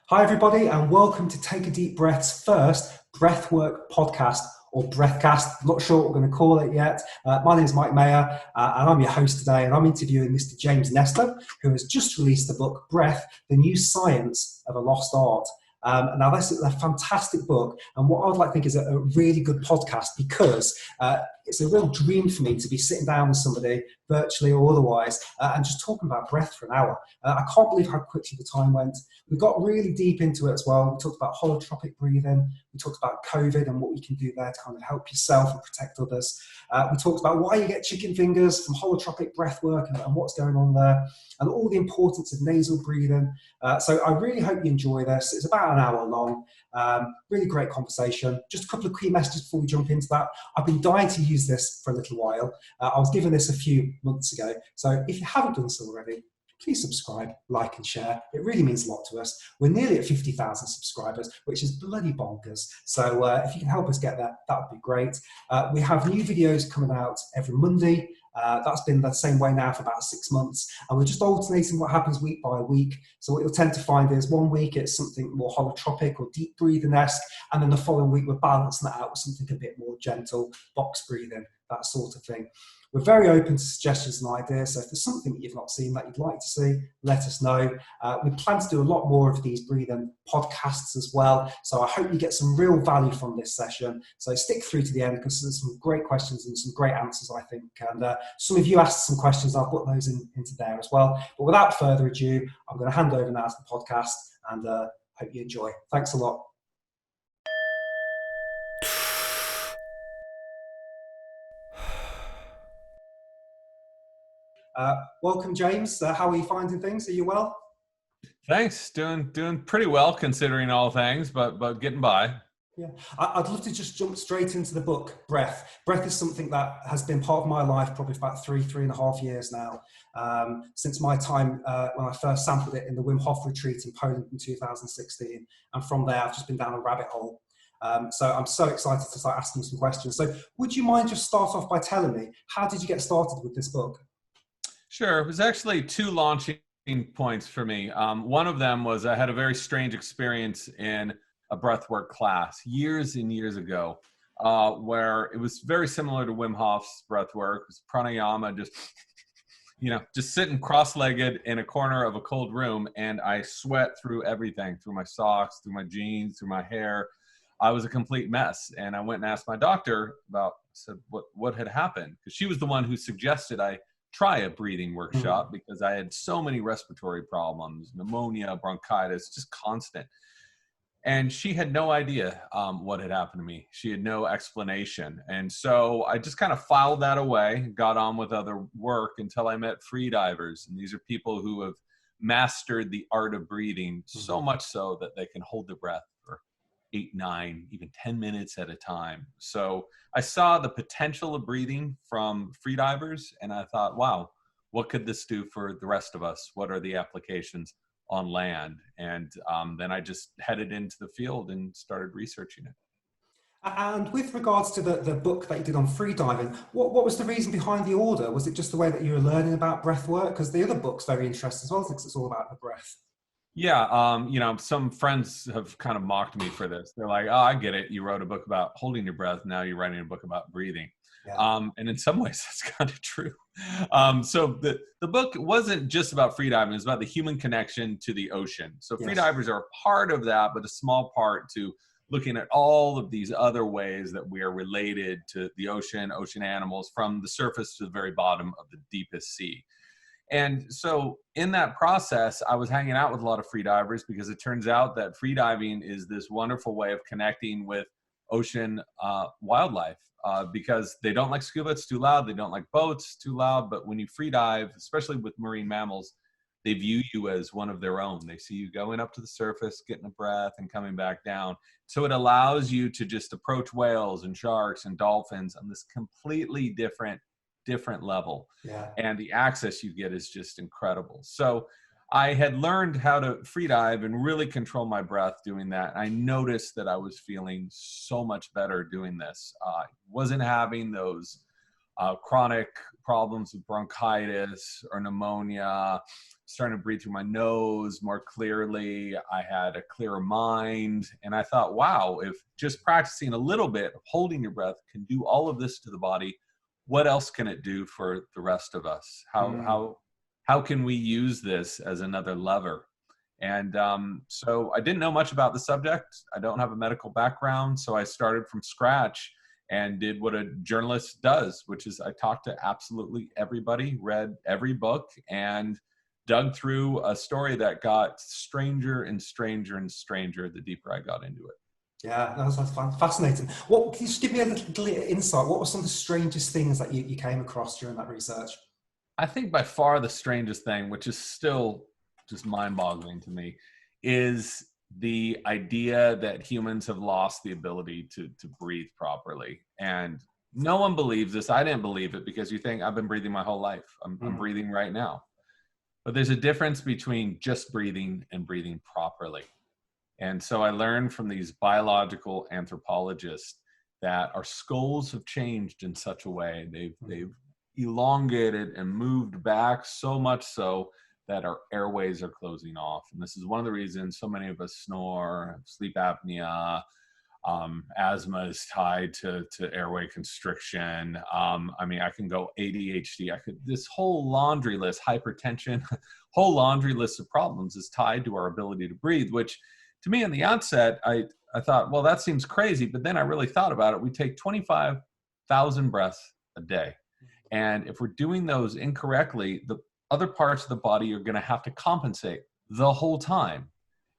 Hi, everybody, and welcome to Take a Deep Breath's first Breathwork podcast or Breathcast. I'm not sure what we're going to call it yet. My name is Mike Maher, and I'm your host today, and I'm interviewing Mr. James Nestor, who has just released the book Breath, The New Science of a Lost Art. Now, this is a fantastic book, and what I would like to think is a really good podcast because it's a real dream for me to be sitting down with somebody, virtually or otherwise, and just talking about breath for an hour. I can't believe how quickly the time went. We got really deep into it as well. We talked about holotropic breathing. We talked about COVID and what you can do there to kind of help yourself and protect others. We talked about why you get chicken fingers from holotropic breath work and what's going on there, and all the importance of nasal breathing. So I really hope you enjoy this. It's about an hour long. Really great conversation. Just a couple of key messages before we jump into that. I've been dying to use this for a little while. I was given this a few months ago. So if you haven't done so already, please subscribe, like and share. It really means a lot to us. We're nearly at 50,000 subscribers, which is bloody bonkers. So if you can help us get there, that would be great. We have new videos coming out every Monday. That's been the same way now for about 6 months. And we're just alternating what happens week by week. So what you'll tend to find is one week it's something more holotropic or deep breathing-esque. And then the following week we're balancing that out with something a bit more gentle, box breathing, that sort of thing. We're very open to suggestions and ideas, so if there's something that you've not seen that you'd like to see, let us know. We plan to do a lot more of these breathing podcasts as well, so I hope you get some real value from this session. So stick through to the end because there's some great questions and some great answers, I think. And some of you asked some questions, I'll put those into there as well. But without further ado, I'm going to hand over now to the podcast and hope you enjoy. Thanks a lot. Welcome, James. How are you finding things? Are you well? Thanks. Doing pretty well considering all things, but getting by. Yeah, I'd love to just jump straight into the book, Breath. Breath is something that has been part of my life probably for about three and a half years now. Since my time when I first sampled it in the Wim Hof retreat in Poland in 2016. And from there, I've just been down a rabbit hole. So I'm so excited to start asking some questions. So would you mind just start off by telling me, how did you get started with this book? Sure. It was actually two launching points for me. One of them was I had a very strange experience in a breathwork class years and years ago, where it was very similar to Wim Hof's breathwork. It was pranayama, just sitting cross-legged in a corner of a cold room, and I sweat through everything, through my socks, through my jeans, through my hair. I was a complete mess, and I went and asked my doctor what had happened, because she was the one who suggested I try a breathing workshop because I had so many respiratory problems, pneumonia, bronchitis, just constant. And she had no idea what had happened to me. She had no explanation. And so I just kind of filed that away, got on with other work until I met free divers. And these are people who have mastered the art of breathing so much so that they can hold their breath for 8, 9, even 10 minutes at a time. So I saw the potential of breathing from freedivers, and I thought, wow, what could this do for the rest of us? What are the applications on land? And then I just headed into the field and started researching it. And with regards to the book that you did on freediving, what was the reason behind the order? Was it just the way that you were learning about breath work? Because the other book's very interesting as well, because it's all about the breath. Yeah, some friends have kind of mocked me for this. They're like, oh, I get it. You wrote a book about holding your breath. Now you're writing a book about breathing. Yeah. And in some ways, that's kind of true. So the book wasn't just about freediving. It's about the human connection to the ocean. So freedivers are a part of that, but a small part to looking at all of these other ways that we are related to the ocean animals, from the surface to the very bottom of the deepest sea. And so in that process, I was hanging out with a lot of freedivers because it turns out that freediving is this wonderful way of connecting with ocean wildlife because they don't like scuba, it's too loud. They don't like boats, too loud. But when you freedive, especially with marine mammals, they view you as one of their own. They see you going up to the surface, getting a breath and coming back down. So it allows you to just approach whales and sharks and dolphins on this completely different level. Yeah. And the access you get is just incredible. So I had learned how to freedive and really control my breath doing that. I noticed that I was feeling so much better doing this. I wasn't having those chronic problems with bronchitis or pneumonia. starting to breathe through my nose more clearly. I had a clearer mind. And I thought, wow, if just practicing a little bit of holding your breath can do all of this to the body, what else can it do for the rest of us? How can we use this as another lever? And so I didn't know much about the subject. I don't have a medical background. So I started from scratch and did what a journalist does, which is I talked to absolutely everybody, read every book, and dug through a story that got stranger and stranger and stranger the deeper I got into it. Yeah, that was fascinating. What, can you just give me a little insight? What were some of the strangest things that you came across during that research? I think by far the strangest thing, which is still just mind-boggling to me, is the idea that humans have lost the ability to breathe properly. And no one believes this. I didn't believe it because you think I've been breathing my whole life. I'm breathing right now. But there's a difference between just breathing and breathing properly. And so I learned from these biological anthropologists that our skulls have changed in such a way. They've elongated and moved back so much so that our airways are closing off. And this is one of the reasons so many of us snore, sleep apnea, asthma is tied to airway constriction. I mean, I can go ADHD. This whole laundry list, hypertension, whole laundry list of problems is tied to our ability to breathe, which to me in the outset, I thought, well, that seems crazy. But then I really thought about it. We take 25,000 breaths a day. And if we're doing those incorrectly, the other parts of the body are going to have to compensate the whole time.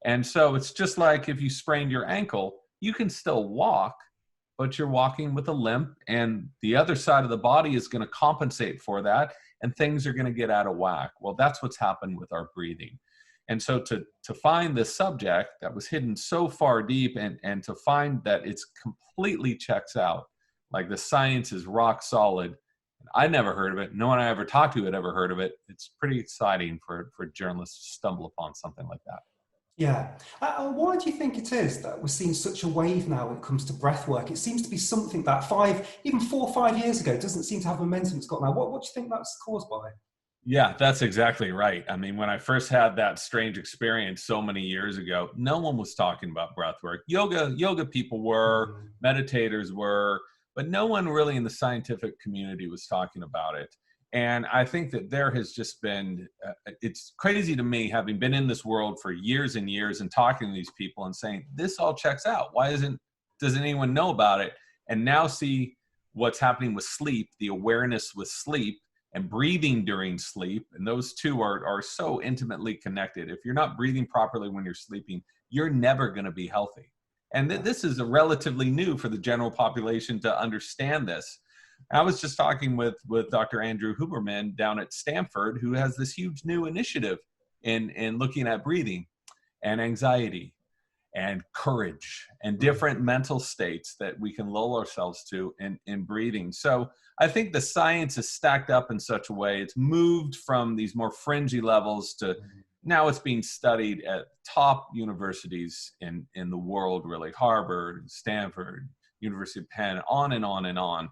And so it's just like if you sprained your ankle, you can still walk, but you're walking with a limp, and the other side of the body is going to compensate for that, and things are going to get out of whack. Well, that's what's happened with our breathing. And so to find this subject that was hidden so far deep and to find that it's completely checks out, like the science is rock solid. I never heard of it. No one I ever talked to had ever heard of it. It's pretty exciting for journalists to stumble upon something like that. Yeah. Why do you think it is that we're seeing such a wave now when it comes to breath work? It seems to be something that 4 or 5 years ago doesn't seem to have momentum it's got now. What do you think that's caused by? Yeah, that's exactly right. I mean, when I first had that strange experience so many years ago, no one was talking about breath work. Yoga people were, meditators were, but no one really in the scientific community was talking about it. And I think that there has just been, it's crazy to me, having been in this world for years and years and talking to these people and saying, this all checks out. Why doesn't anyone know about it? And now see what's happening with sleep, the awareness with sleep and breathing during sleep. And those two are so intimately connected. If you're not breathing properly when you're sleeping, you're never going to be healthy. And this is a relatively new for the general population to understand this. I was just talking with Dr. Andrew Huberman down at Stanford, who has this huge new initiative in looking at breathing and anxiety and courage and different mental states that we can lull ourselves to in breathing. So I think the science is stacked up in such a way. It's moved from these more fringy levels to now it's being studied at top universities in the world, really, Harvard, Stanford, University of Penn, on and on and on.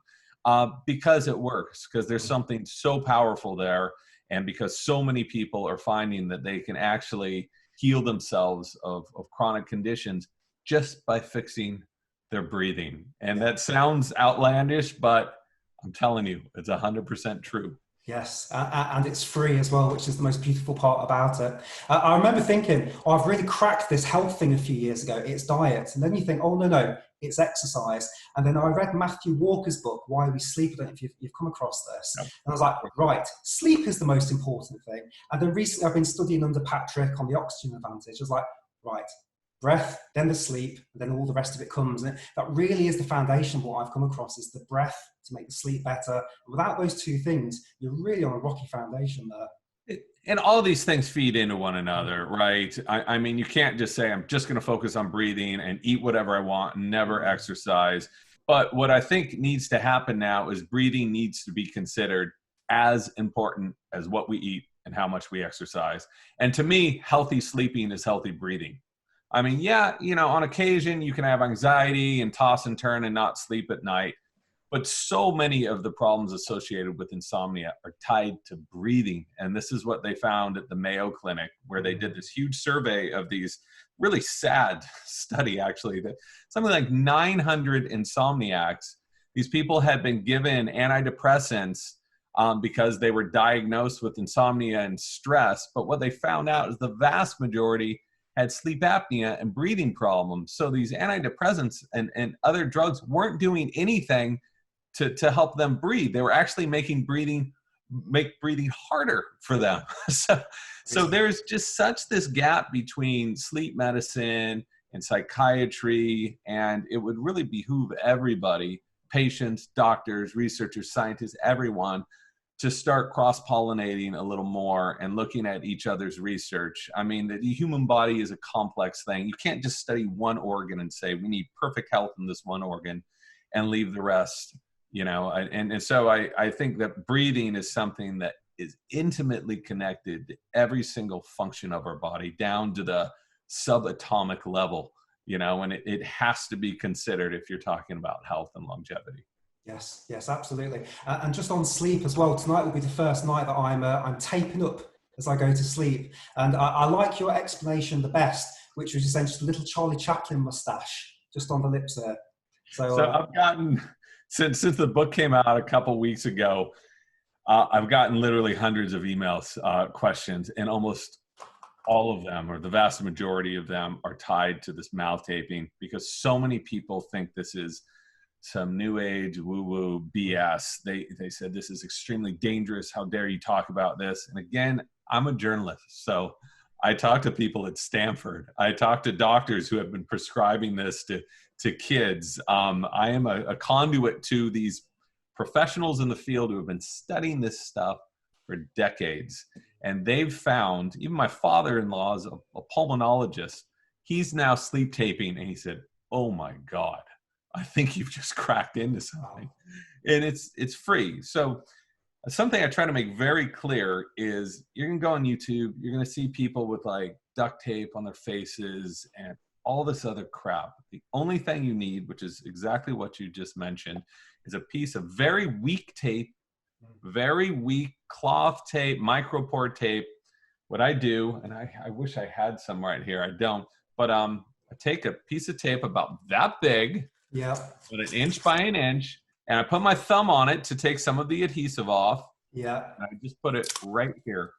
Because it works, because there's something so powerful there, and because so many people are finding that they can actually heal themselves of chronic conditions just by fixing their breathing. And that sounds outlandish, but I'm telling you, it's 100% true. Yes, and it's free as well, which is the most beautiful part about it. I remember thinking, oh, I've really cracked this health thing a few years ago. It's diet. And then you think, oh, no, it's exercise. And then I read Matthew Walker's book, Why We Sleep. I don't know if you've come across this. Yep. And I was like, right, sleep is the most important thing. And then recently I've been studying under Patrick on the oxygen advantage. I was like, right, breath, then the sleep, and then all the rest of it comes. And that really is the foundation of what I've come across, is the breath to make the sleep better. And without those two things, you're really on a rocky foundation there. And all these things feed into one another, right? I mean, you can't just say, I'm just going to focus on breathing and eat whatever I want and never exercise. But what I think needs to happen now is breathing needs to be considered as important as what we eat and how much we exercise. And to me, healthy sleeping is healthy breathing. I mean, yeah, on occasion you can have anxiety and toss and turn and not sleep at night. But so many of the problems associated with insomnia are tied to breathing. And this is what they found at the Mayo Clinic, where they did this huge survey of these really sad study, actually, that something like 900 insomniacs, these people had been given antidepressants because they were diagnosed with insomnia and stress. But what they found out is the vast majority had sleep apnea and breathing problems. So these antidepressants and other drugs weren't doing anything to help them breathe. They were actually make breathing harder for them. So there's just such this gap between sleep medicine and psychiatry, and it would really behoove everybody, patients, doctors, researchers, scientists, everyone, to start cross-pollinating a little more and looking at each other's research. I mean, the human body is a complex thing. You can't just study one organ and say, we need perfect health in this one organ and leave the rest, you know. And so I think that breathing is something that is intimately connected to every single function of our body, down to the subatomic level, you know, and it has to be considered if you're talking about health and longevity. Yes, absolutely. And just on sleep as well, tonight will be the first night that I'm taping up as I go to sleep. And I like your explanation the best, which was essentially a little Charlie Chaplin mustache just on the lips there. So I've gotten, since the book came out a couple weeks ago, I've gotten literally hundreds of emails, questions, and almost all of them, or the vast majority of them, are tied to this mouth taping, because so many people think this is some new age woo-woo BS. They said this is extremely dangerous. How dare you talk about this? And again, I'm a journalist, so I talk to people at Stanford. I talk to doctors who have been prescribing this to kids. I am a conduit to these professionals in the field who have been studying this stuff for decades. And they've found, even my father-in-law is a pulmonologist. He's now sleep taping, and he said, oh my God, I think you've just cracked into something. And it's free. So something I try to make very clear is, you're going to go on YouTube, you're going to see people with like duct tape on their faces and all this other crap. The only thing you need, which is exactly what you just mentioned, is a piece of very weak tape, very weak cloth tape, micropore tape. What I do, and I wish I had some right here, I don't, but I take a piece of tape about that big, about 1 inch by 1 inch, and I put my thumb on it to take some of the adhesive off. And I just put it right here,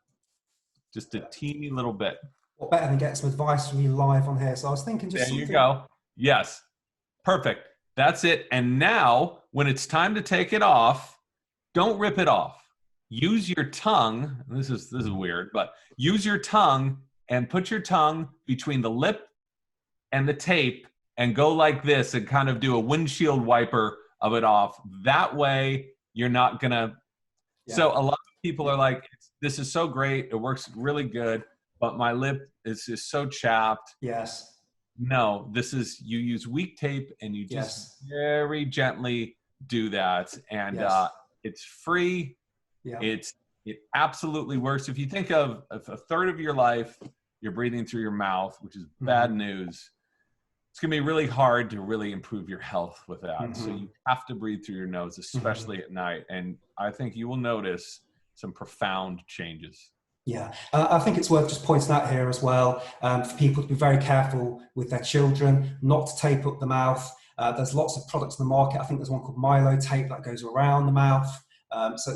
just a teeny little bit. What better than get some advice from you live on here? So I was thinking just there you go. Yes, perfect. That's it. And now, when it's time to take it off, don't rip it off. Use your tongue. This is weird, but use your tongue and put your tongue between the lip and the tape and go like this and kind of do a windshield wiper of it off. That way, you're not gonna. So a lot of people are like, this is so great. It works really good, but my lip is so chapped. Yes. No, this is, you use weak tape and you just very gently do that. And it's free. It absolutely works. If you think of a third of your life, you're breathing through your mouth, which is bad news. It's going to be really hard to really improve your health with that. So you have to breathe through your nose, especially at night. And I think you will notice some profound changes. Yeah, I think it's worth just pointing out here as well, for people to be very careful with their children, not to tape up the mouth. There's lots of products in the market. I think there's one called Milo tape that goes around the mouth. This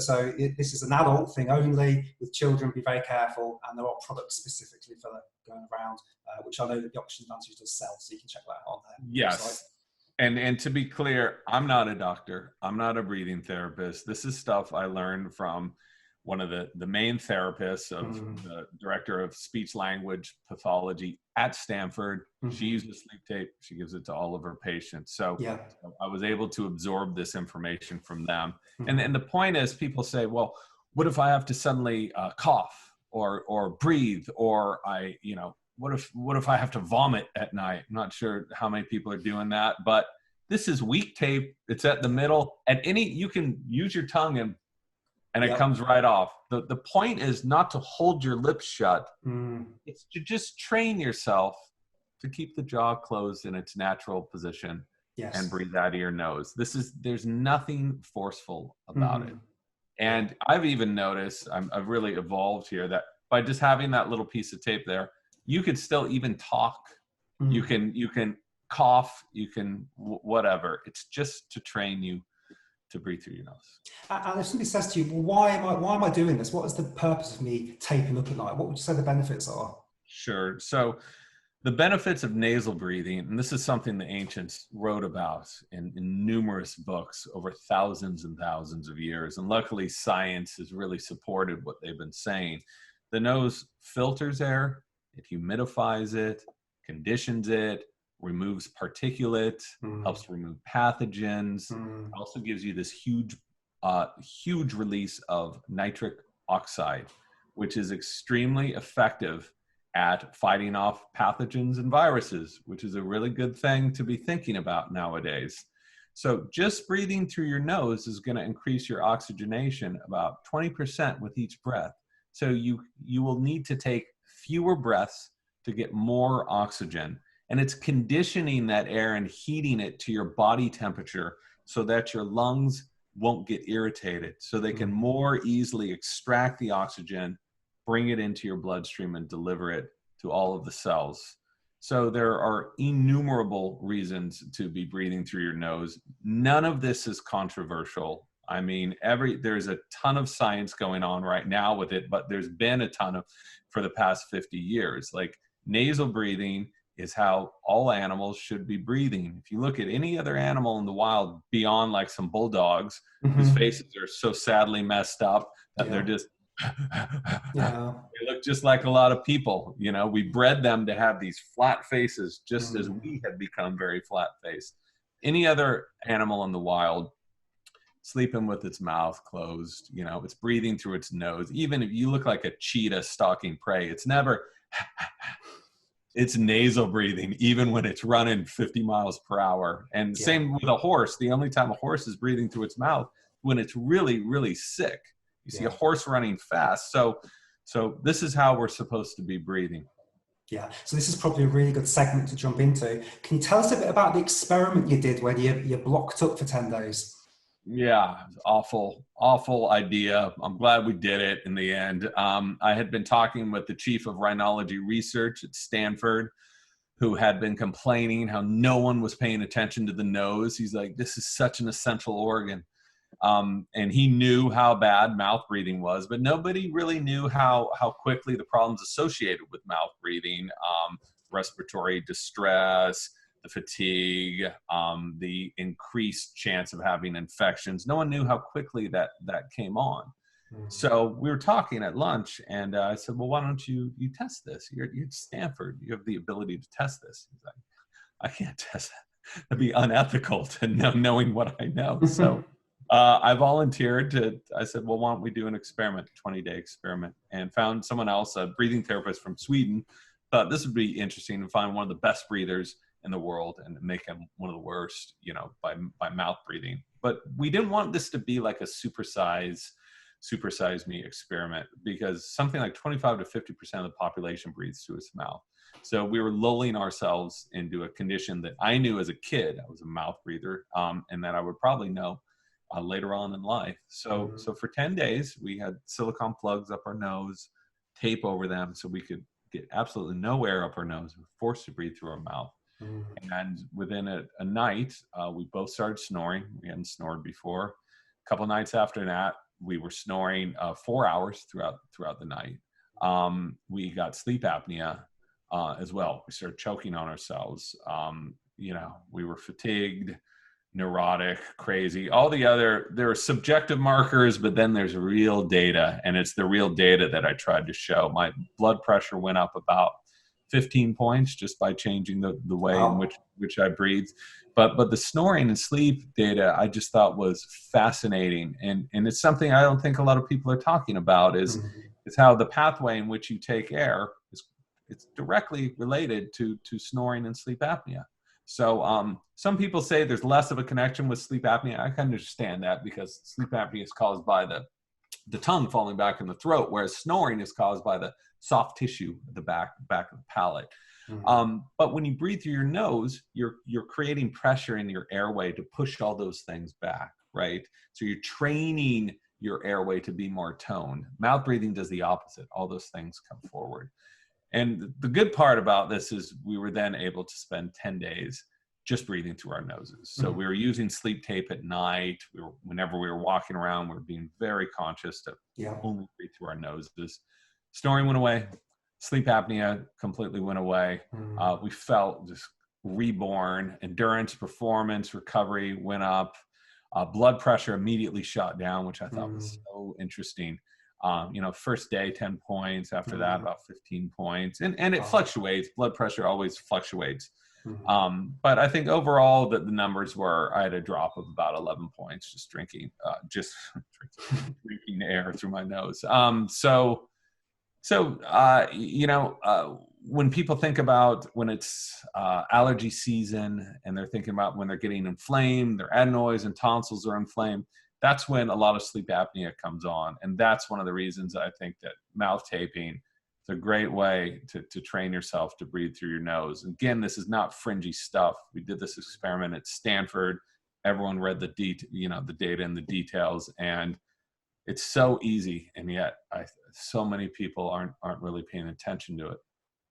is an adult thing only. With children, be very careful. And there are products specifically for that going around, which I know that the Oxygen Advantage does sell, so you can check that out on there. Yes. And to be clear, I'm not a doctor. I'm not a breathing therapist. This is stuff I learned from one of the main therapists of the director of speech language pathology at Stanford. She uses sleep tape. She gives it to all of her patients. So I was able to absorb this information from them. And the point is, people say, well, what if I have to suddenly cough or breathe, or what if I have to vomit at night? I'm not sure how many people are doing that, but this is weak tape. It's at the middle. You can use your tongue and it comes right off. The point is not to hold your lips shut. It's to just train yourself to keep the jaw closed in its natural position. and Yes. breathe out of your nose. There's nothing forceful about it. Mm-hmm. And I've even noticed, I've really evolved here, that by just having that little piece of tape there, you can still even talk. You can cough, you can whatever. It's just to train you to breathe through your nose. And if somebody says to you, well, why am I doing this? What is the purpose of me taping up at night? What would you say the benefits are? Sure. So the benefits of nasal breathing, and this is something the ancients wrote about in numerous books over thousands and thousands of years. And luckily, science has really supported what they've been saying. The nose filters air, it humidifies it, conditions it, removes particulate, helps remove pathogens, also gives you this huge release of nitric oxide, which is extremely effective at fighting off pathogens and viruses, which is a really good thing to be thinking about nowadays. So just breathing through your nose is going to increase your oxygenation about 20% with each breath. So you will need to take fewer breaths to get more oxygen. And it's conditioning that air and heating it to your body temperature so that your lungs won't get irritated, so they can more easily extract the oxygen, bring it into your bloodstream, and deliver it to all of the cells. So there are innumerable reasons to be breathing through your nose. None of this is controversial. I mean, there's a ton of science going on right now with it, but there's been a ton for the past 50 years. Like, nasal breathing is how all animals should be breathing. If you look at any other animal in the wild beyond like some bulldogs whose faces are so sadly messed up that they're just they look just like a lot of people. You know, we bred them to have these flat faces just as we had become very flat faced. Any other animal in the wild, sleeping with its mouth closed, you know, it's breathing through its nose. Even if you look like a cheetah stalking prey, it's never it's nasal breathing, even when it's running 50 miles per hour. And same with a horse. The only time a horse is breathing through its mouth when it's really, really sick. You see a horse running fast. So this is how we're supposed to be breathing. Yeah. So this is probably a really good segment to jump into. Can you tell us a bit about the experiment you did where you blocked up for 10 days? Yeah, awful idea. I'm glad we did it in the end. I had been talking with the chief of rhinology research at Stanford, who had been complaining how no one was paying attention to the nose. He's like, this is such an essential organ. And he knew how bad mouth breathing was, but nobody really knew how quickly the problems associated with mouth breathing, respiratory distress, the fatigue, the increased chance of having infections. No one knew how quickly that came on. So we were talking at lunch, and I said, well, why don't you test this? You're at Stanford. You have the ability to test this. He's like, I can't test that. That'd be unethical to knowing what I know. So I volunteered I said, well, why don't we do an experiment, 20-day experiment, and found someone else, a breathing therapist from Sweden. Thought this would be interesting to find one of the best breathers in the world and make him one of the worst, you know, by mouth breathing. But we didn't want this to be like a supersize me experiment, because something like 25 to 50% of the population breathes through its mouth. So we were lulling ourselves into a condition that I knew as a kid I was a mouth breather, and that I would probably know later on in life. So for 10 days, we had silicone plugs up our nose, tape over them so we could get absolutely no air up our nose. We were forced to breathe through our mouth. And within a night, we both started snoring. We hadn't snored before. A couple nights after that, we were snoring 4 hours throughout the night. We got sleep apnea as well. We started choking on ourselves. You know, we were fatigued, neurotic, crazy. All the other, there are subjective markers, but then there's real data, and it's the real data that I tried to show. My blood pressure went up about 15 points just by changing the way in which I breathe. But the snoring and sleep data I just thought was fascinating. And it's something I don't think a lot of people are talking about is how the pathway in which you take air it's directly related to snoring and sleep apnea. So some people say there's less of a connection with sleep apnea. I can understand that, because sleep apnea is caused by the tongue falling back in the throat, whereas snoring is caused by the soft tissue at the back of the palate. But when you breathe through your nose, you're creating pressure in your airway to push all those things back, right? So you're training your airway to be more toned. Mouth breathing does the opposite. All those things come forward. And the good part about this is we were then able to spend 10 days just breathing through our noses. So we were using sleep tape at night. Whenever we were walking around, we were being very conscious to only breathe through our noses. Snoring went away. Sleep apnea completely went away. We felt just reborn. Endurance, performance, recovery went up. Blood pressure immediately shot down, which I thought was so interesting. First day, 10 points. After that, about 15 points. And it fluctuates. Blood pressure always fluctuates. But I think overall that the numbers were, I had a drop of about 11 points just drinking air through my nose. When people think about when it's allergy season and they're thinking about when they're getting inflamed, their adenoids and tonsils are inflamed, that's when a lot of sleep apnea comes on. And that's one of the reasons I think that mouth taping is a great way to train yourself to breathe through your nose. Again, this is not fringy stuff. We did this experiment at Stanford. Everyone read the data and the details, and it's so easy, and yet so many people aren't really paying attention to it.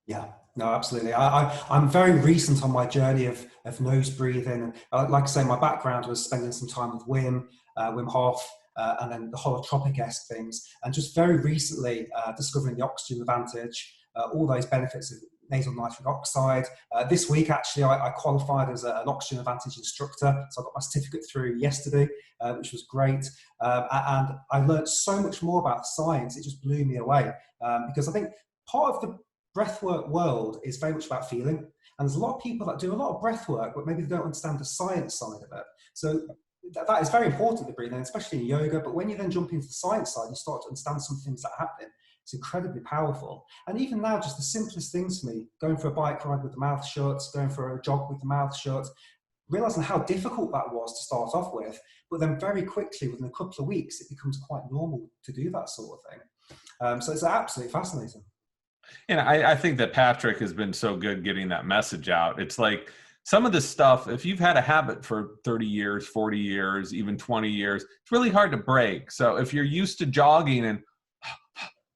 Yeah, no, absolutely. I'm very recent on my journey of nose breathing. Like I say, my background was spending some time with Wim Hof, and then the holotropic-esque things. And just very recently discovering the oxygen advantage, all those benefits of nasal nitric oxide. This week, actually, I qualified as an oxygen advantage instructor. So I got my certificate through yesterday, which was great. And I learned so much more about science. It just blew me away, because I think part of the breathwork world is very much about feeling. And there's a lot of people that do a lot of breathwork, but maybe they don't understand the science side of it. So that is very important, the breathing, especially in yoga. But when you then jump into the science side, you start to understand some things that happen. It's incredibly powerful. And even now, just the simplest things for me, going for a bike ride with the mouth shut, going for a jog with the mouth shut, realizing how difficult that was to start off with. But then very quickly, within a couple of weeks, it becomes quite normal to do that sort of thing. So it's absolutely fascinating. And I think that Patrick has been so good getting that message out. It's like some of this stuff, if you've had a habit for 30 years, 40 years, even 20 years, it's really hard to break. So if you're used to jogging and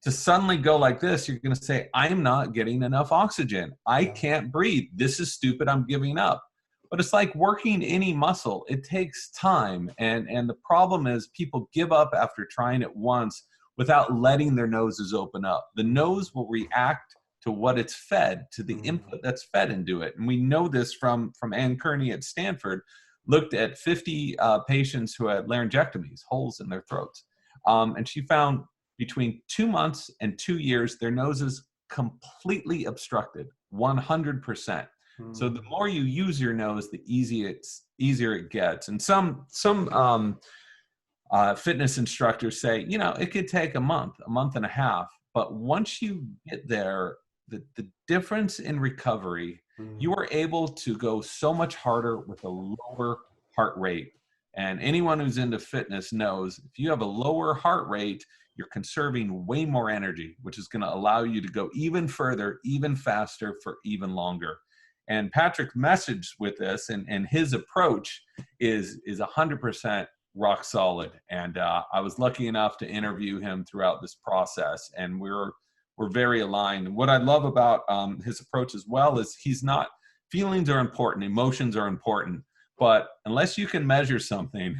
to suddenly go like this, you're going to say, I'm not getting enough oxygen. I can't breathe. This is stupid. I'm giving up. But it's like working any muscle. It takes time. And the problem is people give up after trying it once without letting their noses open up. The nose will react to what it's fed, to the input that's fed into it. And we know this from Ann Kearney at Stanford, looked at 50 patients who had laryngectomies, holes in their throats. And she found between 2 months and 2 years, their noses completely obstructed, 100%. So the more you use your nose, the easier it gets. And some fitness instructors say, it could take a month and a half. But once you get there, the difference in recovery, you are able to go so much harder with a lower heart rate. And anyone who's into fitness knows if you have a lower heart rate, you're conserving way more energy, which is going to allow you to go even further, even faster for even longer. And Patrick's message with this and his approach is 100% rock solid. And I was lucky enough to interview him throughout this process, and we're very aligned. What I love about his approach as well is feelings are important, emotions are important, but unless you can measure something,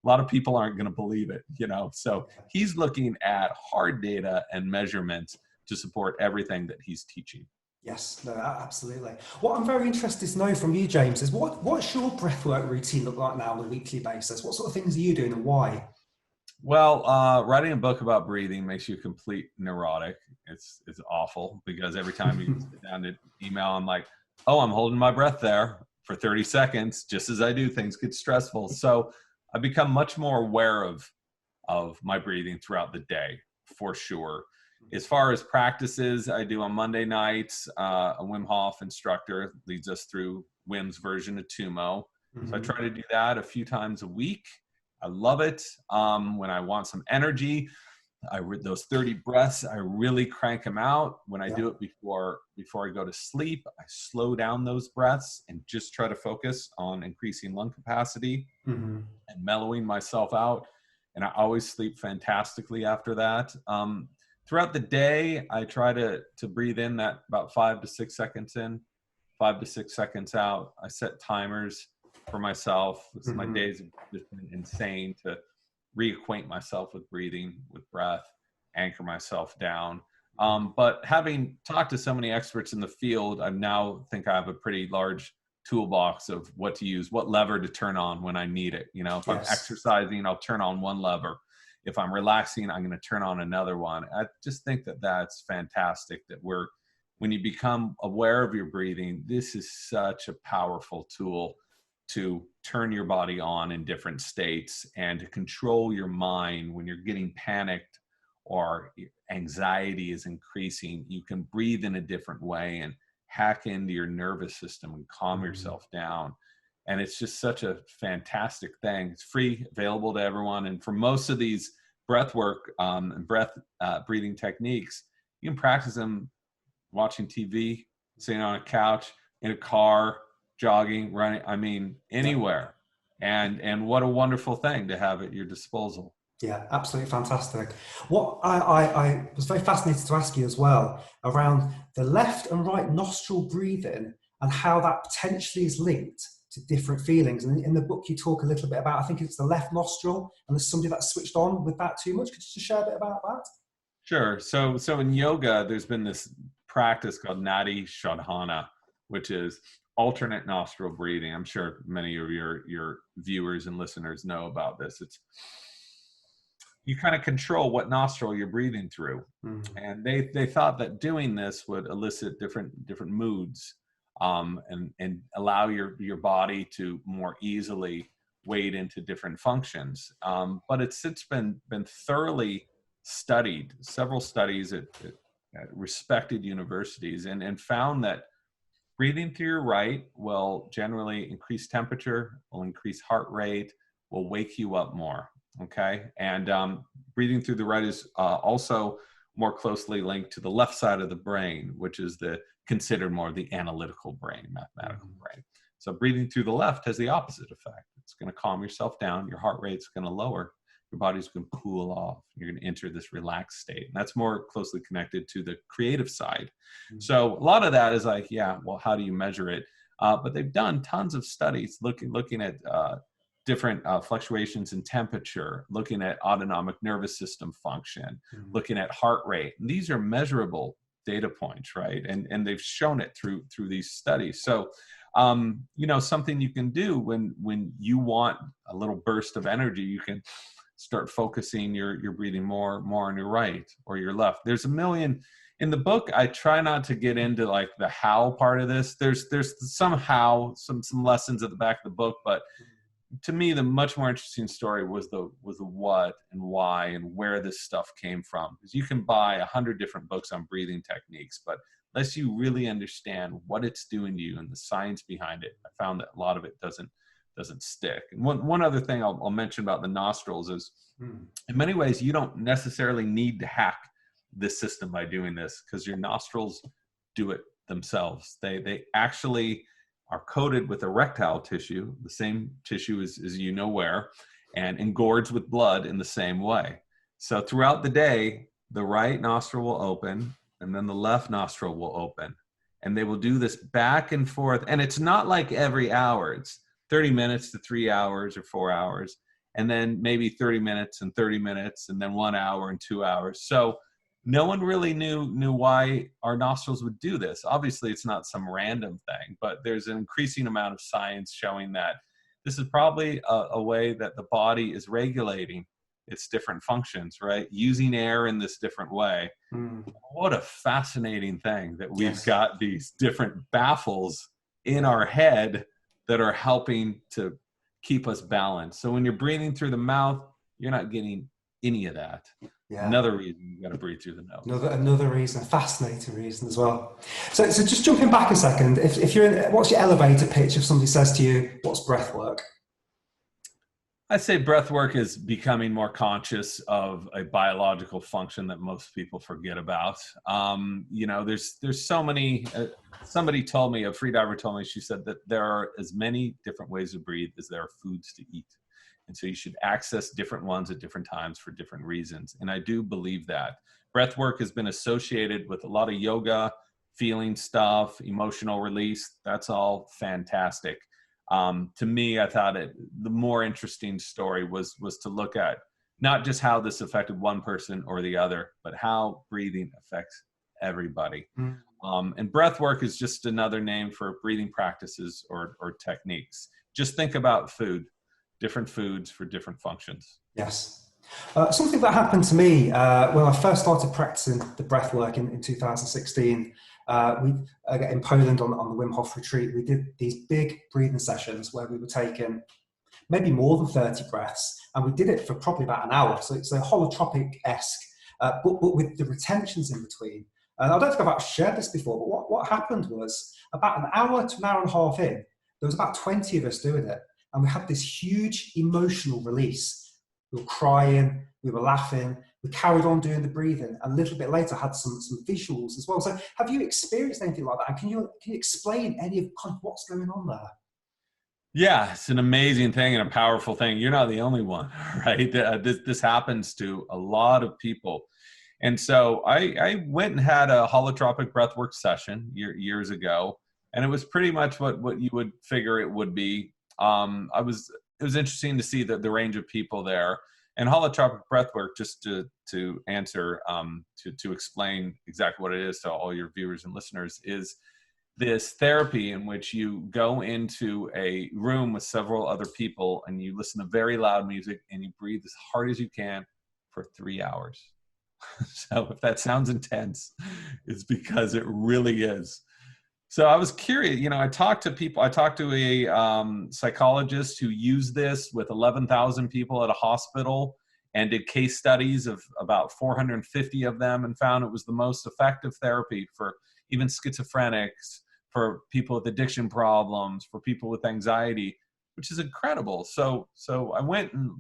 a lot of people aren't going to believe it, So he's looking at hard data and measurements to support everything that he's teaching. Yes, no, absolutely. What I'm very interested to know from you, James, is what's your breathwork routine look like now on a weekly basis? What sort of things are you doing and why? Well, writing a book about breathing makes you a complete neurotic. It's awful because every time you sit down to email, I'm like, oh, I'm holding my breath there for 30 seconds. Just as I do, things get stressful. So I've become much more aware of my breathing throughout the day, for sure. As far as practices, I do on Monday nights, a Wim Hof instructor leads us through Wim's version of Tumo. So I try to do that a few times a week. I love it. When I want some energy, those 30 breaths, I really crank them out. When I Yeah. do it before I go to sleep, I slow down those breaths and just try to focus on increasing lung capacity and mellowing myself out. And I always sleep fantastically after that. Throughout the day, I try to breathe in that about 5 to 6 seconds in, 5 to 6 seconds out. I set timers for myself. My days have just been insane to reacquaint myself with breathing, with breath, anchor myself down. But having talked to so many experts in the field, I now think I have a pretty large toolbox of what to use, what lever to turn on when I need it. You know, if I'm exercising, I'll turn on one lever. If I'm relaxing, I'm going to turn on another one. I just think that that's fantastic that when you become aware of your breathing, this is such a powerful tool to turn your body on in different states and to control your mind when you're getting panicked or anxiety is increasing. You can breathe in a different way and hack into your nervous system and calm yourself down. And it's just such a fantastic thing. It's free, available to everyone. And for most of these breath work and breathing techniques, you can practice them watching TV, sitting on a couch, in a car, jogging, running, I mean, anywhere. And what a wonderful thing to have at your disposal. Yeah, absolutely fantastic. What I was very fascinated to ask you as well around the left and right nostril breathing and how that potentially is linked to different feelings. And in the book, you talk a little bit about, I think it's the left nostril, and there's somebody that's switched on with that too much. Could you just share a bit about that? Sure. So in yoga, there's been this practice called Nadi Shodhana, which is alternate nostril breathing. I'm sure many of your viewers and listeners know about this. It's you kind of control what nostril you're breathing through, and they thought that doing this would elicit different moods, and allow your body to more easily wade into different functions. But it's been thoroughly studied, several studies at respected universities, and found that breathing through your right will generally increase temperature, will increase heart rate, will wake you up more. Okay. And breathing through the right is also more closely linked to the left side of the brain, which is considered more the analytical brain, mathematical brain. So breathing through the left has the opposite effect. It's going to calm yourself down. Your heart rate's going to lower. Your body's going to cool off. You're going to enter this relaxed state. And that's more closely connected to the creative side. So a lot of that is like, yeah, well, how do you measure it? But they've done tons of studies looking at different fluctuations in temperature, looking at autonomic nervous system function, looking at heart rate. And these are measurable data points, right? And they've shown it through these studies. So, something you can do when you want a little burst of energy, you can start focusing your breathing more on your right or your left. There's a million. In the book, I try not to get into like the how part of this. There's somehow some lessons at the back of the book, but to me, the much more interesting story was the what and why and where this stuff came from. Because you can buy 100 different books on breathing techniques, but unless you really understand what it's doing to you and the science behind it, I found that a lot of it doesn't stick. And one other thing I'll mention about the nostrils is, in many ways, you don't necessarily need to hack this system by doing this, because your nostrils do it themselves. They actually are coated with erectile tissue, the same tissue as where, and engorged with blood in the same way. So throughout the day, the right nostril will open and then the left nostril will open. And they will do this back and forth. And it's not like every hour. It's 30 minutes to 3 hours or 4 hours. And then maybe 30 minutes and 30 minutes and then 1 hour and 2 hours. So no one really knew why our nostrils would do this. Obviously, it's not some random thing, but there's an increasing amount of science showing that this is probably a way that the body is regulating its different functions, right? Using air in this different way. What a fascinating thing that we've got these different baffles in our head that are helping to keep us balanced. So when you're breathing through the mouth, you're not getting any of that. Yeah. Another reason you got to breathe through the nose. Another reason, a fascinating reason as well. So just jumping back a second, if you're in, what's your elevator pitch if somebody says to you, what's breath work? I say breath work is becoming more conscious of a biological function that most people forget about. There's so many. Somebody told me, a freediver told me, she said that there are as many different ways to breathe as there are foods to eat, and so you should access different ones at different times for different reasons. And I do believe that breath work has been associated with a lot of yoga, feeling stuff, emotional release. That's all fantastic. To me, I thought the more interesting story was to look at not just how this affected one person or the other, but how breathing affects everybody. Mm. And breath work is just another name for breathing practices or techniques. Just think about food, different foods for different functions. Yes. Something that happened to me when I first started practicing the breath work in 2016, we in Poland on the Wim Hof retreat, we did these big breathing sessions where we were taking maybe more than 30 breaths, and we did it for probably about an hour. So it's a holotropic-esque, but with the retentions in between. And I don't think I've actually shared this before, but what happened was about an hour to an hour and a half in, there was about 20 of us doing it, and we had this huge emotional release. We were crying, we were laughing, we carried on doing the breathing, and a little bit later had some visuals as well. So have you experienced anything like that? And can you explain any of kind of what's going on there? Yeah, it's an amazing thing and a powerful thing. You're not the only one, right? This happens to a lot of people. And so I went and had a holotropic breathwork session years ago, and it was pretty much what you would figure it would be. It was interesting to see the range of people there. And holotropic breathwork, just to answer, to explain exactly what it is to all your viewers and listeners, is this therapy in which you go into a room with several other people and you listen to very loud music and you breathe as hard as you can for 3 hours. So if that sounds intense, it's because it really is. So I was curious, I talked to people. I talked to a psychologist who used this with 11,000 people at a hospital and did case studies of about 450 of them and found it was the most effective therapy for even schizophrenics, for people with addiction problems, for people with anxiety, which is incredible. So I went and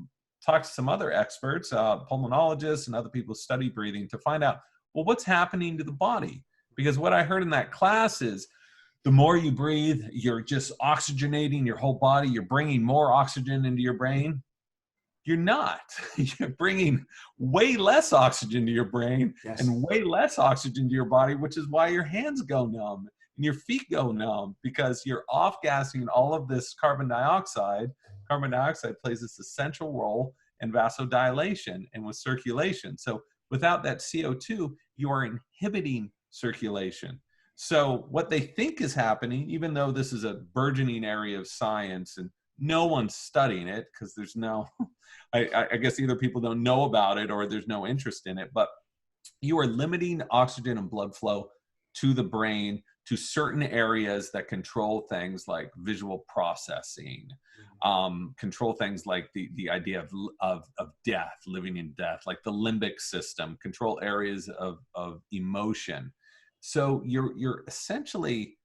talked to some other experts, pulmonologists and other people who study breathing to find out, well, what's happening to the body? Because what I heard in that class is the more you breathe, you're just oxygenating your whole body. You're bringing more oxygen into your brain. You're not. You're bringing way less oxygen to your brain. Yes. And way less oxygen to your body, which is why your hands go numb and your feet go numb, because you're off-gassing all of this carbon dioxide. Carbon dioxide plays this essential role in vasodilation and with circulation. So without that CO2, you are inhibiting circulation. So what they think is happening, even though this is a burgeoning area of science and no one's studying it because there's no, I guess either people don't know about it or there's no interest in it, but you are limiting oxygen and blood flow to the brain, to certain areas that control things like visual processing, control things like the idea of death, living in death, like the limbic system, control areas of emotion. So you're essentially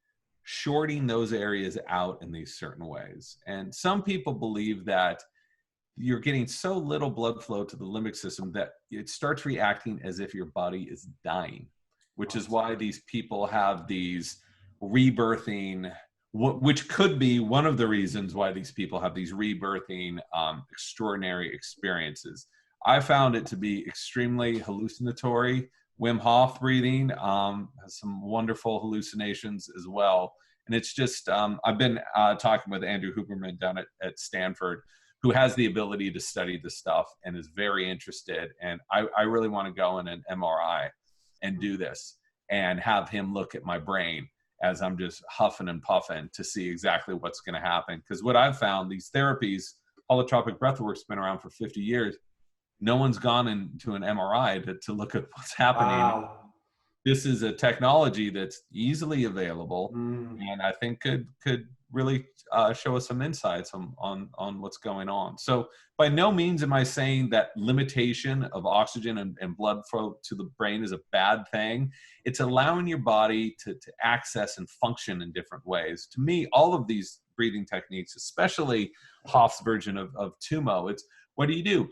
shorting those areas out in these certain ways. And some people believe that you're getting so little blood flow to the limbic system that it starts reacting as if your body is dying, which is why these people have these rebirthing, which could be one of the reasons why these people have these rebirthing extraordinary experiences. I found it to be extremely hallucinatory. Wim Hof breathing has some wonderful hallucinations as well. And it's just, I've been talking with Andrew Huberman down at Stanford, who has the ability to study this stuff and is very interested. And I really want to go in an MRI and do this and have him look at my brain as I'm just huffing and puffing to see exactly what's going to happen. Because what I've found, these therapies, holotropic breathwork's been around for 50 years. No one's gone into an MRI to look at what's happening. Wow. This is a technology that's easily available, and I think could really show us some insights on what's going on. So by no means am I saying that limitation of oxygen and blood flow to the brain is a bad thing. It's allowing your body to access and function in different ways. To me, all of these breathing techniques, especially Hoff's version of Tumo. It's, what do?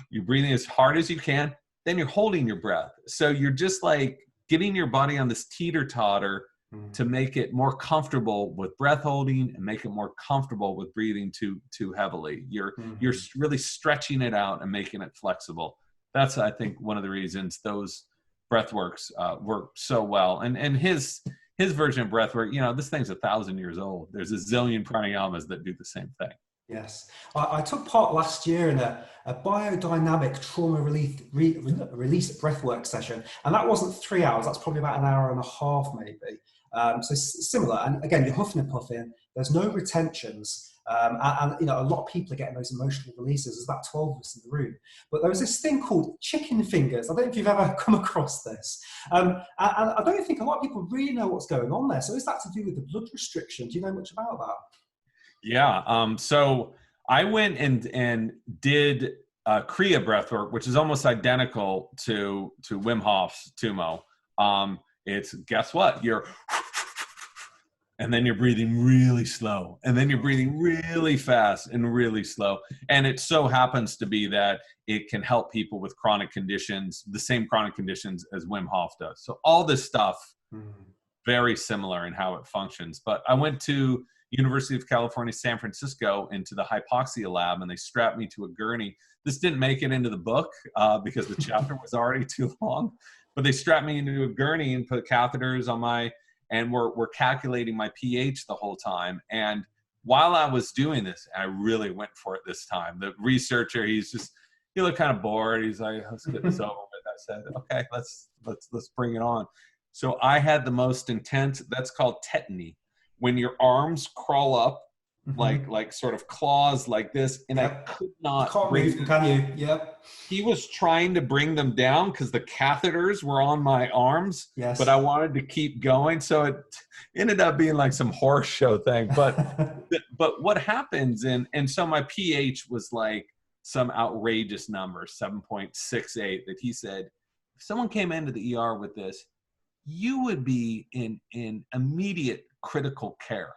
You're breathing as hard as you can, then you're holding your breath. So you're just like getting your body on this teeter-totter to make it more comfortable with breath holding and make it more comfortable with breathing too heavily. You're really stretching it out and making it flexible. That's, I think, one of the reasons those breathworks work so well. And his version of breathwork, you know, this thing's 1,000 years old. There's a zillion pranayamas that do the same thing. Yes. I took part last year in a biodynamic trauma release breathwork session, and that wasn't 3 hours. That's probably about an hour and a half, maybe. So similar. And again, you're huffing and puffing. There's no retentions. And you know, a lot of people are getting those emotional releases. There's about 12 of us in the room. But there was this thing called chicken fingers. I don't know if you've ever come across this. And I don't think a lot of people really know what's going on there. So is that to do with the blood restriction? Do you know much about that? Yeah. So I went and did Kriya breathwork, which is almost identical to Wim Hof's Tumo. It's, guess what? And then you're breathing really slow, and then you're breathing really fast and really slow. And it so happens to be that it can help people with chronic conditions, the same chronic conditions as Wim Hof does. So all this stuff, very similar in how it functions. But I went to University of California, San Francisco, into the hypoxia lab, and they strapped me to a gurney. This didn't make it into the book because the chapter was already too long, but they strapped me into a gurney and put catheters on my, and we're calculating my pH the whole time. And while I was doing this, I really went for it this time. The researcher, he looked kind of bored. He's like, let's get this over with. I said, okay, let's bring it on. So I had the most intense, that's called tetany, when your arms crawl up like sort of claws like this, and I could not. You can't move them, can you? Yep. He was trying to bring them down because the catheters were on my arms, yes, but I wanted to keep going, so it ended up being like some horse show thing. But but what happens, and so my pH was like some outrageous number, 7.68, that he said, if someone came into the ER with this, you would be in immediate critical care.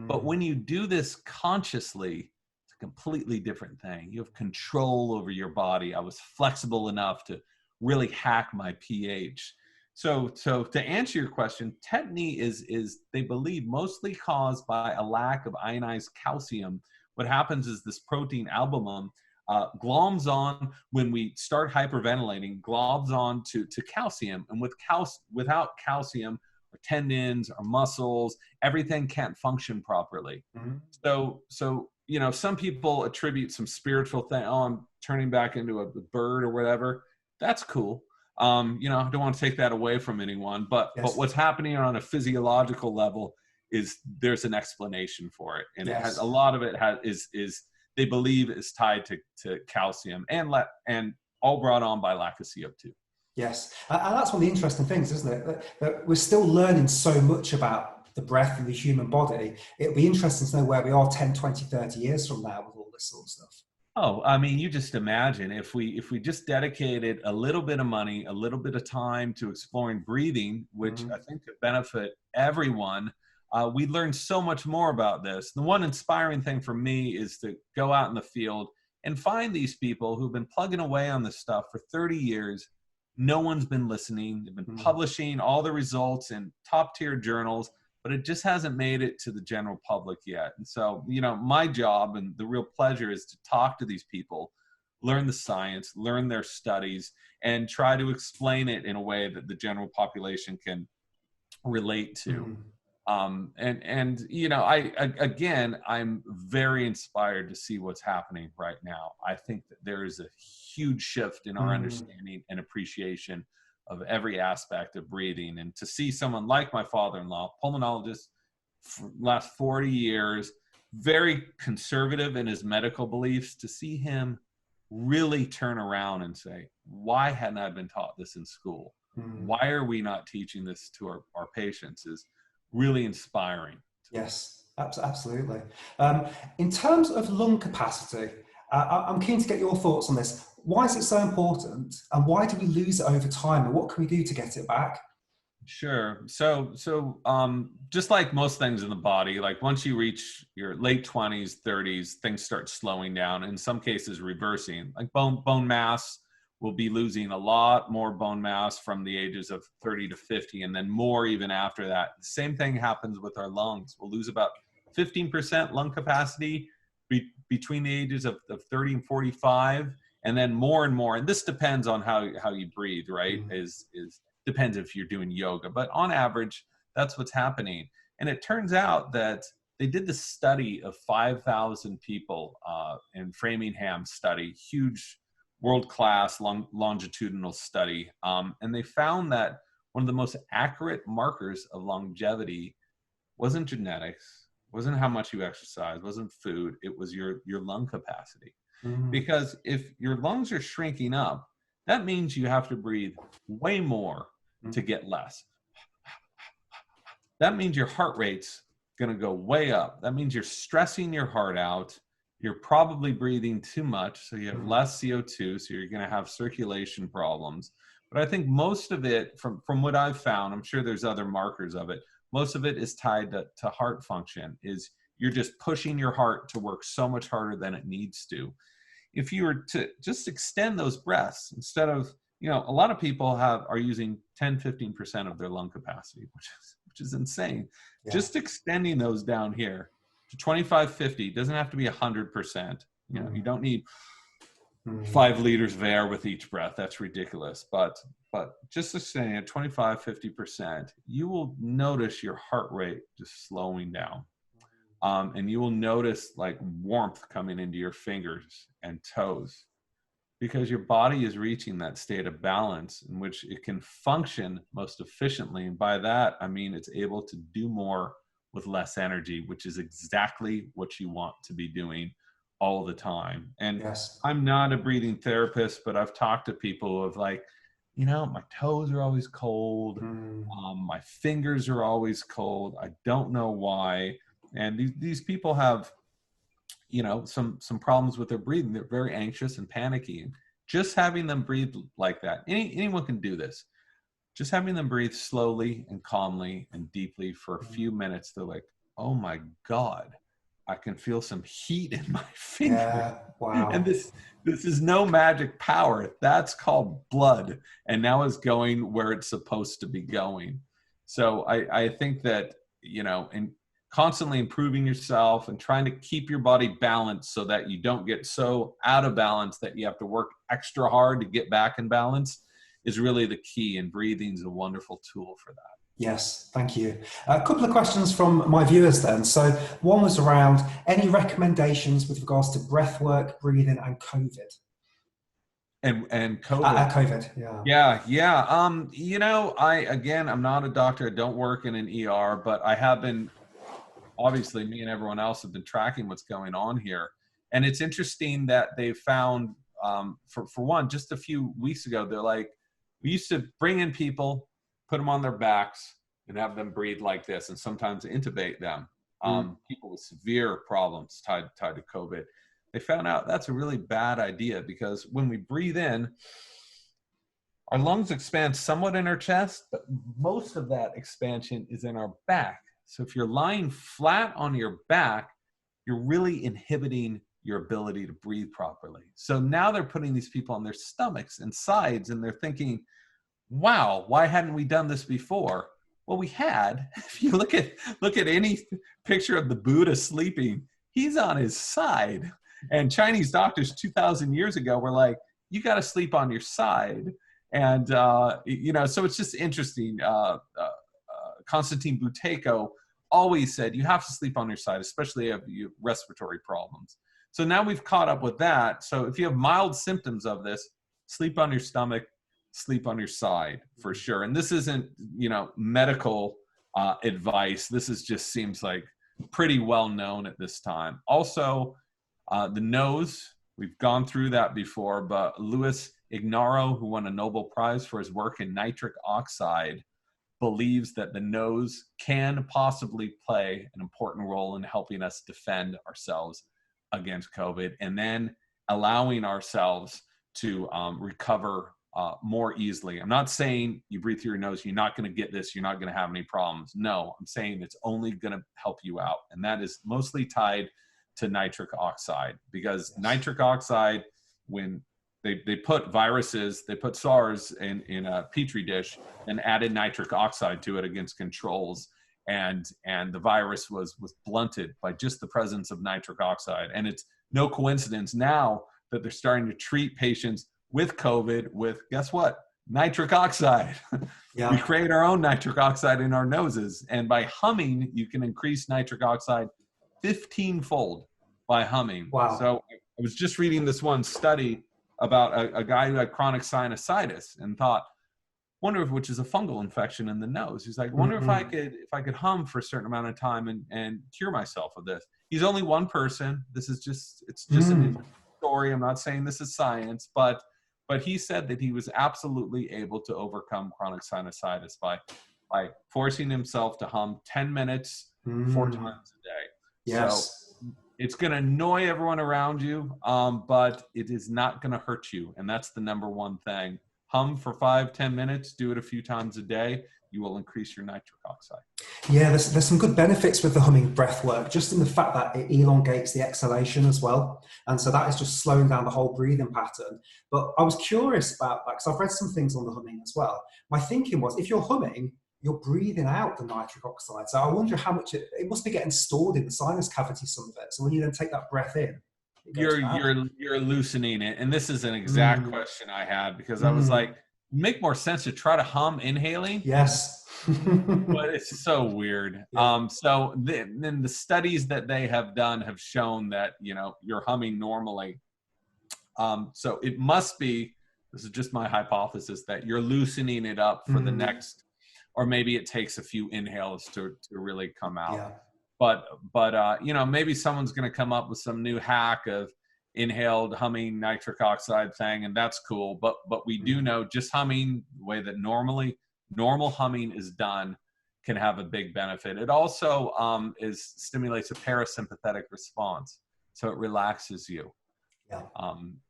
But when you do this consciously, it's a completely different thing. You have control over your body. I was flexible enough to really hack my pH. So to answer your question, tetany is they believe mostly caused by a lack of ionized calcium. What happens is this protein albumin gloms on when we start hyperventilating, globs on to calcium, and without calcium, our tendons, our muscles, everything can't function properly. So you know, some people attribute some spiritual thing, oh, I'm turning back into a bird or whatever. That's cool. You know, I don't want to take that away from anyone, but what's happening on a physiological level is there's an explanation for it, and it has a lot of it is they believe is tied to calcium and all brought on by lack of CO2. Yes, and that's one of the interesting things, isn't it? That we're still learning so much about the breath and the human body. It'll be interesting to know where we are 10, 20, 30 years from now with all this sort of stuff. Oh, I mean, you just imagine if we just dedicated a little bit of money, a little bit of time to exploring breathing, which I think could benefit everyone, we'd learn so much more about this. The one inspiring thing for me is to go out in the field and find these people who've been plugging away on this stuff for 30 years. No one's been listening. They've been publishing all the results in top tier journals, but it just hasn't made it to the general public yet. And so, you know, my job and the real pleasure is to talk to these people, learn the science, learn their studies, and try to explain it in a way that the general population can relate to. And you know, I'm very inspired to see what's happening right now. I think that there is a huge shift in our understanding and appreciation of every aspect of breathing. And to see someone like my father-in-law, pulmonologist for the last 40 years, very conservative in his medical beliefs, to see him really turn around and say, why hadn't I been taught this in school? Why are we not teaching this to our patients, is really inspiring. Yes, absolutely. In terms of lung capacity, I'm keen to get your thoughts on this. Why is it so important, and why do we lose it over time, and what can we do to get it back? Sure. Just like most things in the body, like once you reach your late 20s, 30s, things start slowing down, in some cases reversing. Like bone mass will be losing a lot more bone mass from the ages of 30 to 50, and then more even after that. The same thing happens with our lungs. We'll lose about 15% lung capacity between the ages of 30 and 45, and then more and more. And this depends on how you breathe, right? Is depends if you're doing yoga, but on average, that's what's happening. And it turns out that they did this study of 5,000 people in Framingham study, huge world-class longitudinal study. And they found that one of the most accurate markers of longevity wasn't genetics, wasn't how much you exercise, wasn't food, it was your lung capacity. Because if your lungs are shrinking up, that means you have to breathe way more to get less. That means your heart rate's going to go way up. That means you're stressing your heart out. You're probably breathing too much, so you have less CO2, so you're going to have circulation problems. But I think most of it, from what I've found, I'm sure there's other markers of it, most of it is tied to heart function, is you're just pushing your heart to work so much harder than it needs to. If you were to just extend those breaths, instead of, a lot of people are using 10-15% of their lung capacity, which is insane. Yeah. Just extending those down here to 25-50, doesn't have to be 100%. You don't need 5 liters of air with each breath. That's ridiculous. But just extending at 25-50%, you will notice your heart rate just slowing down. And you will notice like warmth coming into your fingers and toes, because your body is reaching that state of balance in which it can function most efficiently. And by that, I mean it's able to do more with less energy, which is exactly what you want to be doing all the time. And yes. I'm not a breathing therapist, but I've talked to people of like, my toes are always cold. My fingers are always cold. I don't know why. And these people have, some problems with their breathing. They're very anxious and panicky. And just having them breathe like that, anyone can do this. Just having them breathe slowly and calmly and deeply for a few minutes, they're like, oh my God, I can feel some heat in my finger. Yeah, wow. And this is no magic power. That's called blood. And now it's going where it's supposed to be going. So I think that, and constantly improving yourself and trying to keep your body balanced so that you don't get so out of balance that you have to work extra hard to get back in balance is really the key. And breathing is a wonderful tool for that. Yes, thank you. A couple of questions from my viewers then. So one was around any recommendations with regards to breath work, breathing, and COVID. And COVID. COVID, yeah. I'm not a doctor. I don't work in an ER, but I have been, obviously me and everyone else have been tracking what's going on here. And it's interesting that they found, for one, just a few weeks ago, they're like, we used to bring in people, put them on their backs and have them breathe like this, and sometimes intubate them. People with severe problems tied to COVID. They found out that's a really bad idea, because when we breathe in, our lungs expand somewhat in our chest, but most of that expansion is in our back. So if you're lying flat on your back, you're really inhibiting your ability to breathe properly. So now they're putting these people on their stomachs and sides, and they're thinking, wow, why hadn't we done this before? Well, we had. If you look at any picture of the Buddha sleeping, he's on his side. And Chinese doctors 2,000 years ago were like, you got to sleep on your side. And, so it's just interesting. Konstantin Buteyko always said, you have to sleep on your side, especially if you have respiratory problems. So now we've caught up with that. So if you have mild symptoms of this, sleep on your stomach, sleep on your side for sure. And this isn't, medical advice. This seems like pretty well known at this time. Also, the nose, we've gone through that before, but Louis Ignarro, who won a Nobel Prize for his work in nitric oxide, believes that the nose can possibly play an important role in helping us defend ourselves against COVID, and then allowing ourselves to recover more easily. I'm not saying you breathe through your nose, you're not going to get this, you're not going to have any problems. No, I'm saying it's only going to help you out. And that is mostly tied to nitric oxide, because nitric oxide, when they put viruses, they put SARS in a petri dish and added nitric oxide to it against controls. And the virus was blunted by just the presence of nitric oxide. And it's no coincidence now that they're starting to treat patients with COVID with, guess what? Nitric oxide. Yeah. We create our own nitric oxide in our noses. And by humming, you can increase nitric oxide 15-fold by humming. Wow. So I was just reading this one study about a guy who had chronic sinusitis and thought, wonder if, which is a fungal infection in the nose. He's like, wonder if I could hum for a certain amount of time and cure myself of this. He's only one person. It's just an story. I'm not saying this is science, but he said that he was absolutely able to overcome chronic sinusitis by forcing himself to hum 10 minutes 4 times a day. Yes. So it's going to annoy everyone around you, but it is not going to hurt you. And that's the number one thing. Hum for 5-10 minutes, do it a few times a day. You will increase your nitric oxide. Yeah, there's some good benefits with the humming breath work, just in the fact that it elongates the exhalation as well. And so that is just slowing down the whole breathing pattern. But I was curious about that, because I've read some things on the humming as well. My thinking was, if you're humming, you're breathing out the nitric oxide. So I wonder how much it must be getting stored in the sinus cavity, some of it. So when you then take that breath in, you're loosening it. And this is an exact question I had, because I was like, make more sense to try to hum inhaling. Yes. But it's so weird. Yeah. So then the studies that they have done have shown that, you're humming normally. So it must be, this is just my hypothesis, that you're loosening it up for the next, or maybe it takes a few inhales to really come out. Yeah. But maybe someone's going to come up with some new hack of inhaled humming nitric oxide thing, and that's cool. But we do know just humming the way that normal humming is done can have a big benefit. It also stimulates a parasympathetic response, so it relaxes you,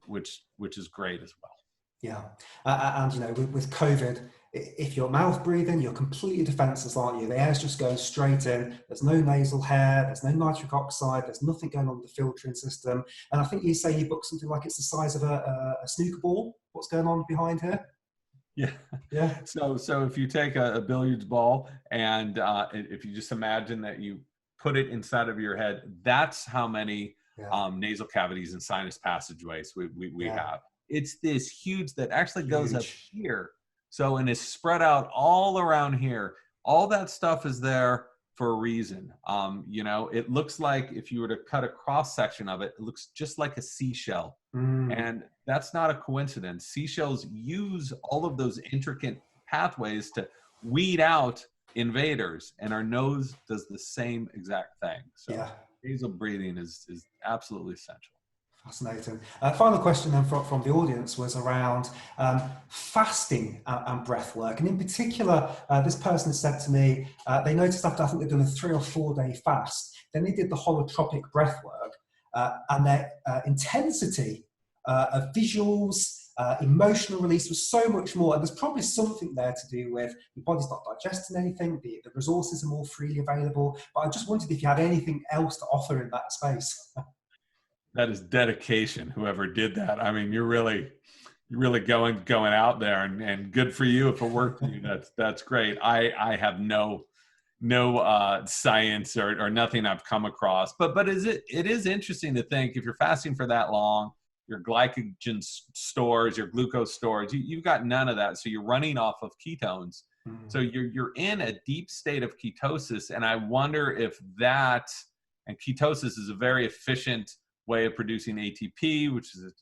which is great as well. Yeah, and with COVID, if you're mouth breathing, you're completely defenseless, aren't you? The air's just going straight in. There's no nasal hair. There's no nitric oxide. There's nothing going on with the filtering system. And I think you say you booked something like it's the size of a snooker ball. What's going on behind here? Yeah. So if you take a billiards ball and if you just imagine that you put it inside of your head, that's how many nasal cavities and sinus passageways we have. It's this huge that actually goes up here. So, and it's spread out all around here. All that stuff is there for a reason. It looks like, if you were to cut a cross section of it, it looks just like a seashell. And that's not a coincidence. Seashells use all of those intricate pathways to weed out invaders, and our nose does the same exact thing. So nasal breathing is absolutely essential. Fascinating. Final question then from the audience was around fasting and breath work. And in particular, this person said to me, they noticed after, I think they've done a 3 or 4 day fast, then they did the holotropic breath work, and their intensity of visuals, emotional release was so much more. And there's probably something there to do with your body's not digesting anything, the resources are more freely available. But I just wondered if you had anything else to offer in that space. That is dedication, whoever did that. I mean, you're really going out there, and good for you if it worked for you. That's great. I have no science or nothing I've come across, but it is interesting to think, if you're fasting for that long, your glycogen stores, your glucose stores, you've got none of that. So you're running off of ketones. So you're in a deep state of ketosis. And I wonder if and ketosis is a very efficient way of producing ATP, which is,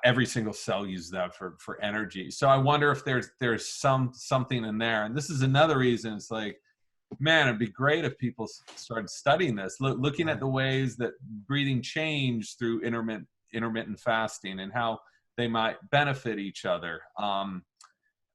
every single cell uses that for energy. So I wonder if there's something in there. And this is another reason it's like, man, it'd be great if people started studying this, looking at the ways that breathing change through intermittent fasting and how they might benefit each other.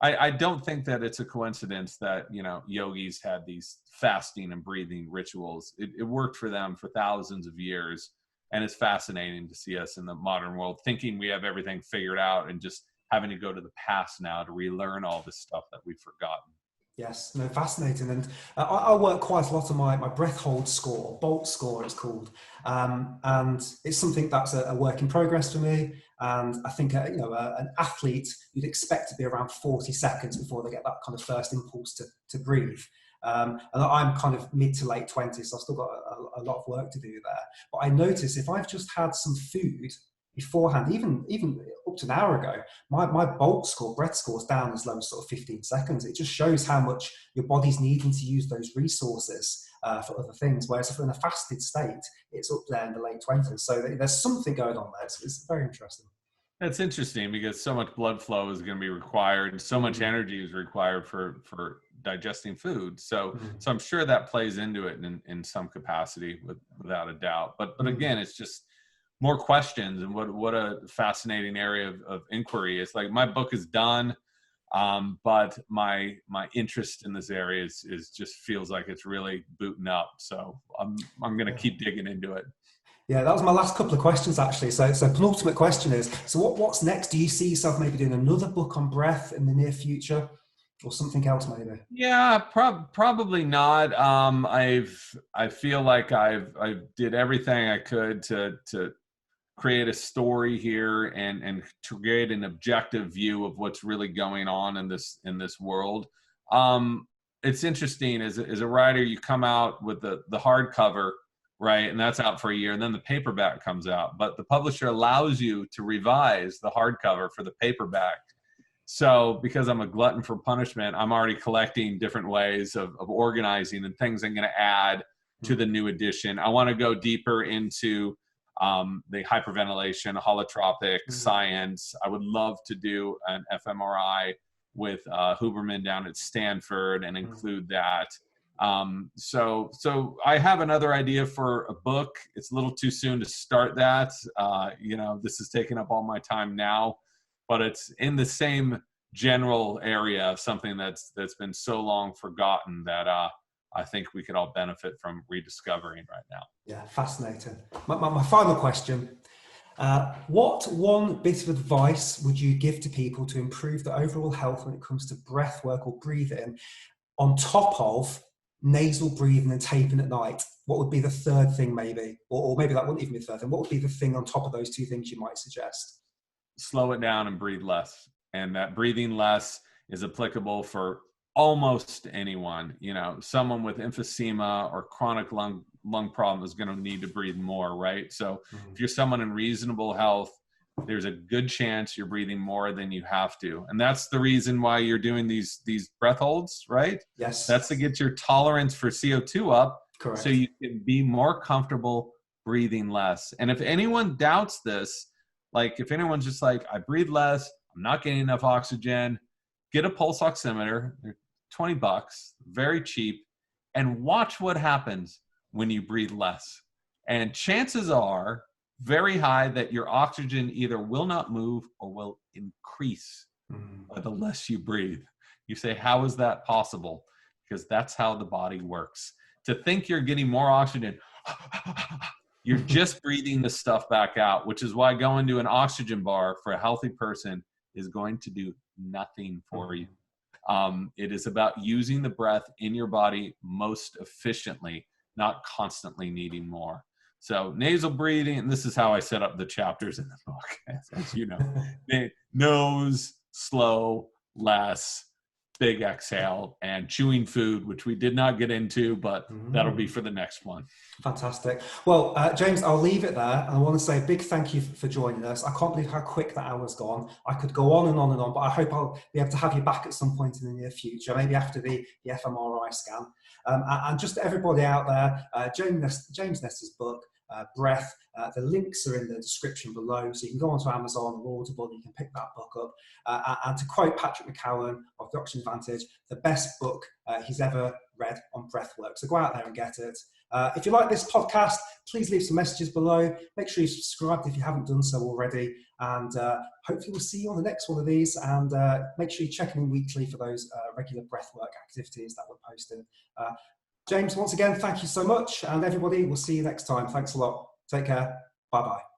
I don't think that it's a coincidence that, yogis had these fasting and breathing rituals. It worked for them for thousands of years. And it's fascinating to see us in the modern world thinking we have everything figured out and just having to go to the past now to relearn all this stuff that we've forgotten. Yes, no, fascinating. And I work quite a lot on my breath hold score, Bolt score it's called. And it's something that's a work in progress for me. And I think, an athlete, you'd expect to be around 40 seconds before they get that kind of first impulse to breathe. And I'm kind of mid to late 20s, so I've still got a lot of work to do there. But I notice if I've just had some food beforehand, even up to an hour ago, my Bolt score, breath score is down as low as sort of 15 seconds. It just shows how much your body's needing to use those resources for other things. Whereas if in a fasted state, it's up there in the late 20s. So there's something going on there. It's very interesting. That's interesting because so much blood flow is going to be required. So much energy is required for digesting food. So I'm sure that plays into it in some capacity without a doubt. But again, it's just more questions, and what a fascinating area of inquiry. It's like my book is done, but my interest in this area is just feels like it's really booting up. So I'm going to keep digging into it. Yeah, that was my last couple of questions, actually. So penultimate question is, so what's next? Do you see yourself maybe doing another book on breath in the near future, or something else maybe? Yeah, probably not. I feel like I did everything I could to create a story here and to create an objective view of what's really going on in this world. It's interesting as a writer, you come out with the hardcover, right? And that's out for a year, and then the paperback comes out. But the publisher allows you to revise the hardcover for the paperback. So because I'm a glutton for punishment, I'm already collecting different ways of organizing and things I'm going to add to the new edition. I want to go deeper into the hyperventilation, holotropic science. I would love to do an fMRI with Huberman down at Stanford and include that. So I have another idea for a book. It's a little too soon to start that. This is taking up all my time now, but it's in the same general area of something that's been so long forgotten that I think we could all benefit from rediscovering right now. Yeah, fascinating. My final question. What one bit of advice would you give to people to improve their overall health when it comes to breath work or breathing, on top of nasal breathing and taping at night? What would be the third thing maybe? Or maybe that wouldn't even be the third thing. What would be the thing on top of those two things you might suggest? Slow it down and breathe less. And that breathing less is applicable for almost anyone. Someone with emphysema or chronic lung problem is going to need to breathe more, right? So if you're someone in reasonable health, there's a good chance you're breathing more than you have to. And that's the reason why you're doing these breath holds, right? Yes. That's to get your tolerance for CO2 up. Correct. So you can be more comfortable breathing less. And if anyone doubts this, like if anyone's just like, I breathe less, I'm not getting enough oxygen, get a pulse oximeter. They're $20, very cheap, and watch what happens when you breathe less. And chances are very high that your oxygen either will not move or will increase by the less you breathe. You say, how is that possible? Because that's how the body works. To think you're getting more oxygen, you're just breathing the stuff back out, which is why going to an oxygen bar for a healthy person is going to do nothing for you. It is about using the breath in your body most efficiently, not constantly needing more. So nasal breathing, and this is how I set up the chapters in the book, as you know. Nose, slow, less, big exhale, and chewing food, which we did not get into, but that'll be for the next one. Fantastic. Well, James, I'll leave it there. And I want to say a big thank you for joining us. I can't believe how quick that hour's gone. I could go on and on and on, but I hope I'll be able to have you back at some point in the near future, maybe after the fMRI scan. And just everybody out there, James Nestor's book, Breath, the links are in the description below, so you can go onto Amazon or Audible, you can pick that book up. And to quote Patrick McCowan of The Oxygen Advantage, the best book he's ever read on breathwork. So go out there and get it. If you like this podcast, please leave some messages below. Make sure you subscribe if you haven't done so already. And hopefully we'll see you on the next one of these. And make sure you check in weekly for those regular breathwork activities that we're posting. James, once again, thank you so much. And everybody, we'll see you next time. Thanks a lot. Take care. Bye-bye.